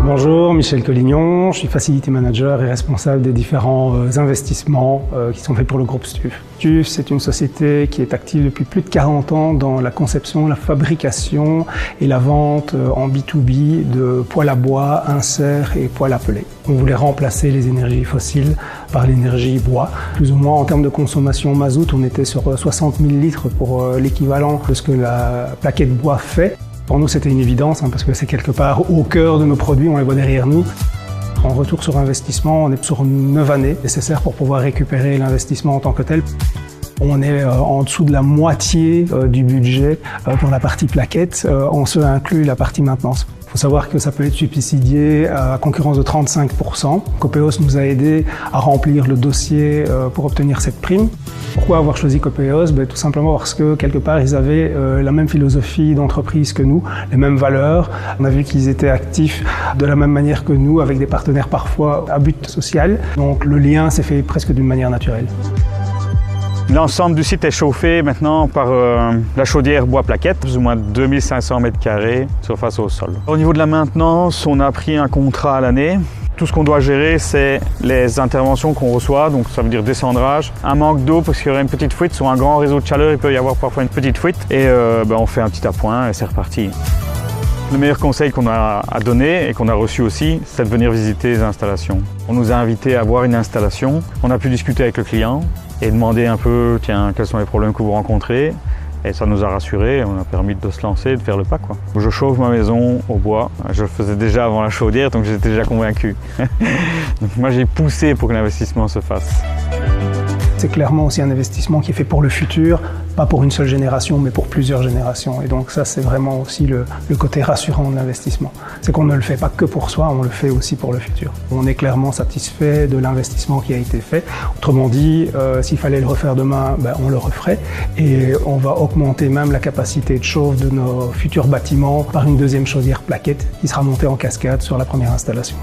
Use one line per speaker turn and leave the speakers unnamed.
Bonjour, Michel Collignon, je suis Facility Manager et responsable des différents investissements qui sont faits pour le groupe STUF. STUF, c'est une société qui est active depuis plus de 40 ans dans la conception, la fabrication et la vente en B2B de poêles à bois, inserts et poêles à pellet. On voulait remplacer les énergies fossiles par l'énergie bois. Plus ou moins en termes de consommation mazout, on était sur 60 000 litres pour l'équivalent de ce que la plaquette bois fait. Pour nous, c'était une évidence, parce que c'est quelque part au cœur de nos produits, on les voit derrière nous. En retour sur investissement, on est sur 9 années nécessaires pour pouvoir récupérer l'investissement en tant que tel. On est en dessous de la moitié du budget pour la partie plaquette, on se inclut la partie maintenance. Il faut savoir que ça peut être subsidié à concurrence de 35%. Copeos nous a aidé à remplir le dossier pour obtenir cette prime. Pourquoi avoir choisi Copeos? Tout simplement parce que quelque part ils avaient la même philosophie d'entreprise que nous, les mêmes valeurs. On a vu qu'ils étaient actifs de la même manière que nous, avec des partenaires parfois à but social. Donc le lien s'est fait presque d'une manière naturelle.
L'ensemble du site est chauffé maintenant par la chaudière bois plaquette, plus ou moins 2500 m², surface au sol. Au niveau de la maintenance, on a pris un contrat à l'année. Tout ce qu'on doit gérer, c'est les interventions qu'on reçoit, donc ça veut dire descendrage, un manque d'eau parce qu'il y aurait une petite fuite. Sur un grand réseau de chaleur, il peut y avoir parfois une petite fuite et on fait un petit appoint et c'est reparti. Le meilleur conseil qu'on a à donner et qu'on a reçu aussi, c'est de venir visiter les installations. On nous a invités à voir une installation, on a pu discuter avec le client et demander un peu, tiens, quels sont les problèmes que vous rencontrez. Et ça nous a rassurés, on a permis de se lancer, de faire le pas, quoi. Je chauffe ma maison au bois, je le faisais déjà avant la chaudière, donc j'étais déjà convaincu. Donc moi j'ai poussé pour que l'investissement se fasse.
C'est clairement aussi un investissement qui est fait pour le futur, pas pour une seule génération, mais pour plusieurs générations. Et donc ça, c'est vraiment aussi le côté rassurant de l'investissement. C'est qu'on ne le fait pas que pour soi, on le fait aussi pour le futur. On est clairement satisfait de l'investissement qui a été fait. Autrement dit, s'il fallait le refaire demain, on le referait. Et on va augmenter même la capacité de chauffe de nos futurs bâtiments par une deuxième chaudière plaquette qui sera montée en cascade sur la première installation.